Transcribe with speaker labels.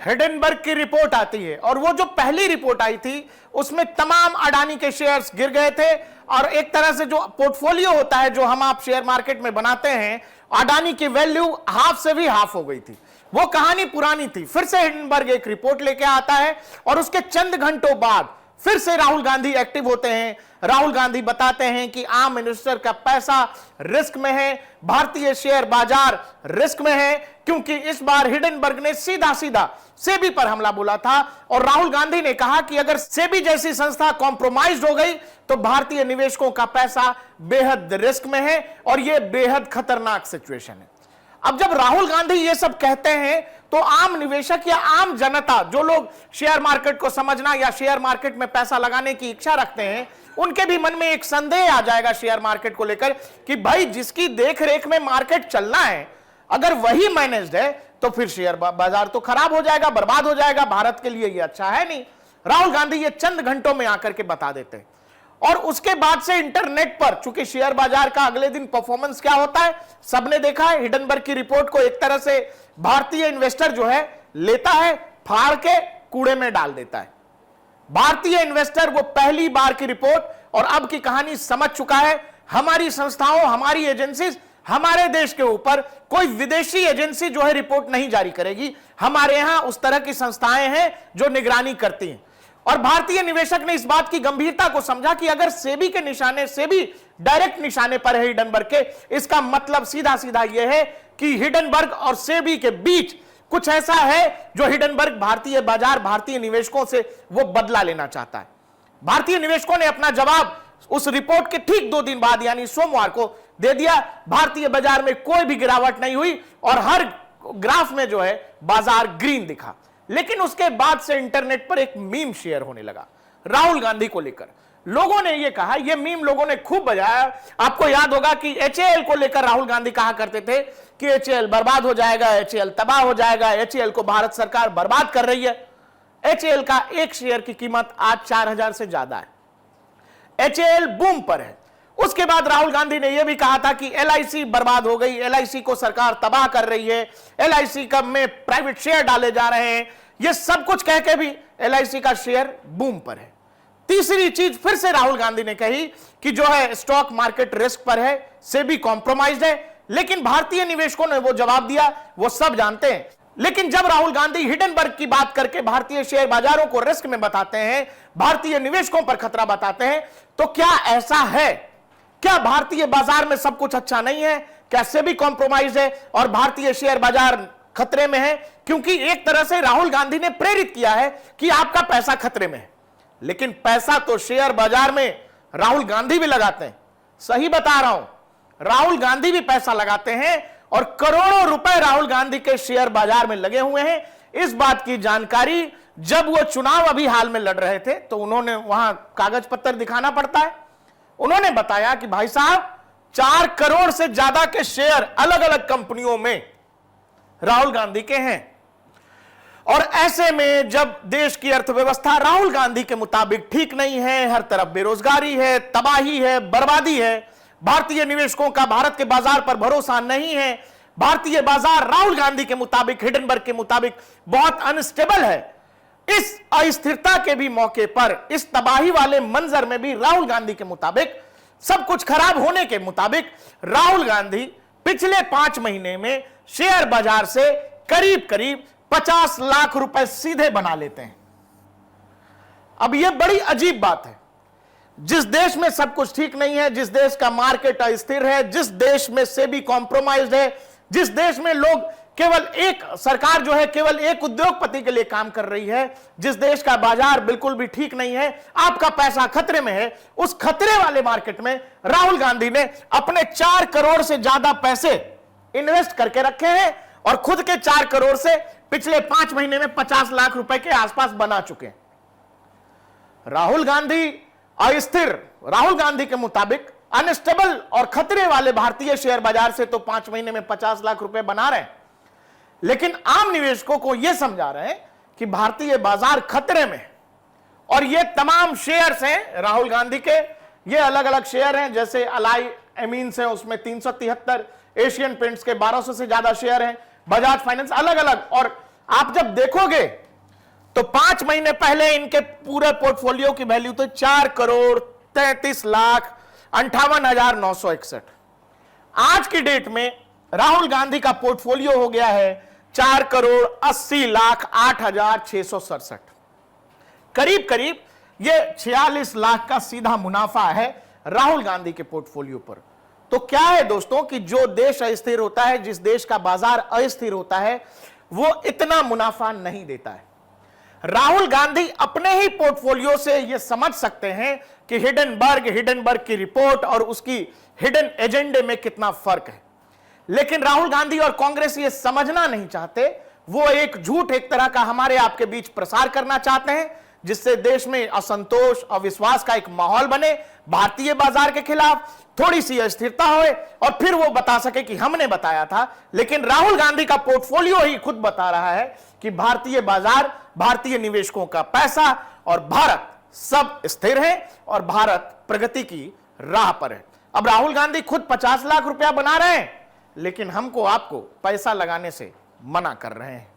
Speaker 1: Hindenburg की report आती है और वो जो पहली रिपोर्ट आई थी उसमें तमाम अडानी के शेयर्स गिर गए थे और एक तरह से जो पोर्टफोलियो होता है जो हम आप शेयर मार्केट में बनाते हैं, अडानी की वैल्यू हाफ से भी हाफ हो गई थी। वो कहानी पुरानी थी। फिर से हिडेनबर्ग एक रिपोर्ट लेके आता है और उसके चंद घंटों बाद फिर से राहुल गांधी एक्टिव होते हैं। राहुल गांधी बताते हैं कि आम इन्वेस्टर का पैसा रिस्क में है, भारतीय शेयर बाजार रिस्क में है, क्योंकि इस बार हिडेनबर्ग ने सीधा सीधा सेबी पर हमला बोला था और राहुल गांधी ने कहा कि अगर सेबी जैसी संस्था कॉम्प्रोमाइज हो गई तो भारतीय निवेशकों का पैसा बेहद रिस्क में है और यह बेहद खतरनाक सिचुएशन है। अब जब राहुल गांधी ये सब कहते हैं तो आम निवेशक या आम जनता, जो लोग शेयर मार्केट को समझना या शेयर मार्केट में पैसा लगाने की इच्छा रखते हैं, उनके भी मन में एक संदेह आ जाएगा शेयर मार्केट को लेकर कि भाई जिसकी देखरेख में मार्केट चलना है, अगर वही मैनेज्ड है तो फिर शेयर बाजार तो खराब हो जाएगा, बर्बाद हो जाएगा, भारत के लिए ये अच्छा है नहीं। राहुल गांधी ये चंद घंटों में आकर के बता देते हैं और उसके बाद से इंटरनेट पर, चूंकि शेयर बाजार का अगले दिन परफॉर्मेंस क्या होता है सबने देखा है। हिडेनबर्ग की रिपोर्ट को एक तरह से भारतीय इन्वेस्टर जो है लेता है, फाड़ के कूड़े में डाल देता है। भारतीय इन्वेस्टर वो पहली बार की रिपोर्ट और अब की कहानी समझ चुका है। हमारी संस्थाओं, हमारी एजेंसीज, हमारे देश के ऊपर कोई विदेशी एजेंसी जो है रिपोर्ट नहीं जारी करेगी। हमारे यहां उस तरह की संस्थाएं हैं जो निगरानी करती हैं और भारतीय निवेशक ने इस बात की गंभीरता को समझा कि अगर सेबी के निशाने, सेबी डायरेक्ट निशाने पर है हिडेनबर्ग के, इसका मतलब सीधा सीधा यह है कि हिडेनबर्ग और सेबी के बीच कुछ ऐसा है जो हिडेनबर्ग भारतीय बाजार, भारतीय निवेशकों से वो बदला लेना चाहता है। भारतीय निवेशकों ने अपना जवाब उस रिपोर्ट के ठीक 2 दिन बाद यानी सोमवार को दे दिया। भारतीय बाजार में कोई भी गिरावट नहीं हुई और हर ग्राफ में जो है बाजार ग्रीन दिखा। लेकिन उसके बाद से इंटरनेट पर एक मीम शेयर होने लगा राहुल गांधी को लेकर। लोगों ने यह कहा, यह मीम लोगों ने खूब बजाया। आपको याद होगा कि HAL को लेकर राहुल गांधी कहा करते थे कि HAL बर्बाद हो जाएगा, HAL तबाह हो जाएगा, HAL को भारत सरकार बर्बाद कर रही है। HAL का एक शेयर की कीमत आज 4000 से ज्यादा है। HAL बूम पर है। उसके बाद राहुल गांधी ने यह भी कहा था कि LIC बर्बाद हो गई, LIC को सरकार तबाह कर रही है, LIC का में प्राइवेट शेयर डाले जा रहे हैं। यह सब कुछ कह के भी LIC का शेयर बूम पर है। तीसरी चीज फिर से राहुल गांधी ने कही कि जो है स्टॉक मार्केट रिस्क पर है, सेबी कॉम्प्रोमाइज्ड है। लेकिन भारतीय निवेशकों ने वो जवाब दिया, वो सब जानते हैं। लेकिन जब राहुल गांधी हिडेनबर्ग की बात करके भारतीय शेयर बाजारों को रिस्क में बताते हैं, भारतीय निवेशकों पर खतरा बताते हैं, तो क्या ऐसा है? क्या भारतीय बाजार में सब कुछ अच्छा नहीं है? क्या सेबी कॉम्प्रोमाइज है और भारतीय शेयर बाजार खतरे में है? क्योंकि एक तरह से राहुल गांधी ने प्रेरित किया है कि आपका पैसा खतरे में है। लेकिन पैसा तो शेयर बाजार में राहुल गांधी भी लगाते हैं। सही बता रहा हूं, राहुल गांधी भी पैसा लगाते हैं और करोड़ों रुपए राहुल गांधी के शेयर बाजार में लगे हुए हैं। इस बात की जानकारी जब वो चुनाव अभी हाल में लड़ रहे थे तो उन्होंने वहां कागज पत्र दिखाना पड़ता है। उन्होंने बताया कि भाई साहब 4 करोड़ से ज्यादा के शेयर अलग अलग कंपनियों में राहुल गांधी के हैं। और ऐसे में जब देश की अर्थव्यवस्था राहुल गांधी के मुताबिक ठीक नहीं है, हर तरफ बेरोजगारी है, तबाही है, बर्बादी है, भारतीय निवेशकों का भारत के बाजार पर भरोसा नहीं है, भारतीय बाजार राहुल गांधी के मुताबिक, हिडेनबर्ग के मुताबिक बहुत अनस्टेबल है। इस अस्थिरता के भी मौके पर, इस तबाही वाले मंजर में भी राहुल गांधी के मुताबिक, सब कुछ खराब होने के मुताबिक, राहुल गांधी पिछले 5 महीने में शेयर बाजार से करीब करीब 50 लाख रुपए सीधे बना लेते हैं। अब यह बड़ी अजीब बात है। जिस देश में सब कुछ ठीक नहीं है, जिस देश का मार्केट अस्थिर है, जिस देश में सेबी कॉम्प्रोमाइज्ड है, जिस देश में लोग केवल एक सरकार जो है केवल एक उद्योगपति के लिए काम कर रही है, जिस देश का बाजार बिल्कुल भी ठीक नहीं है, आपका पैसा खतरे में है, उस खतरे वाले मार्केट में राहुल गांधी ने अपने 4 करोड़ से ज्यादा पैसे इन्वेस्ट करके रखे हैं और खुद के 4 करोड़ से पिछले 5 महीने में 50 लाख रुपए के आसपास बना चुके हैं। राहुल गांधी अस्थिर, राहुल गांधी के मुताबिक अनस्टेबल और खतरे वाले भारतीय शेयर बाजार से तो 5 महीने में 50 लाख रुपए बना रहे हैं। लेकिन आम निवेशकों को यह समझा रहे हैं कि भारतीय बाजार खतरे में, और ये तमाम शेयर्स हैं राहुल गांधी के, ये अलग अलग शेयर हैं, जैसे अलाई एमीन्स हैं उसमें 373, एशियन पेंट्स के 1200 से ज्यादा शेयर हैं, बजाज फाइनेंस अलग अलग, और आप जब देखोगे तो 5 महीने पहले इनके पूरे पोर्टफोलियो की वैल्यू तो 4,33,58,961। आज की डेट में राहुल गांधी का पोर्टफोलियो हो गया है 4,80,08,667। करीब करीब ये 46 लाख का सीधा मुनाफा है राहुल गांधी के पोर्टफोलियो पर। तो क्या है दोस्तों कि जो देश अस्थिर होता है, जिस देश का बाजार अस्थिर होता है, वो इतना मुनाफा नहीं देता है। राहुल गांधी अपने ही पोर्टफोलियो से यह समझ सकते हैं कि हिडेनबर्ग की रिपोर्ट और उसकी हिडन एजेंडे में कितना फर्क है, लेकिन राहुल गांधी और कांग्रेस ये समझना नहीं चाहते। वो एक झूठ एक तरह का हमारे आपके बीच प्रसार करना चाहते हैं, जिससे देश में असंतोष, अविश्वास का एक माहौल बने, भारतीय बाजार के खिलाफ थोड़ी सी अस्थिरता होए और फिर वो बता सके कि हमने बताया था। लेकिन राहुल गांधी का पोर्टफोलियो ही खुद बता रहा है कि भारतीय बाजार, भारतीय निवेशकों का पैसा और भारत सब स्थिर है और भारत प्रगति की राह पर है। अब राहुल गांधी खुद 50 लाख रुपया बना रहे हैं, लेकिन हमको आपको पैसा लगाने से मना कर रहे हैं।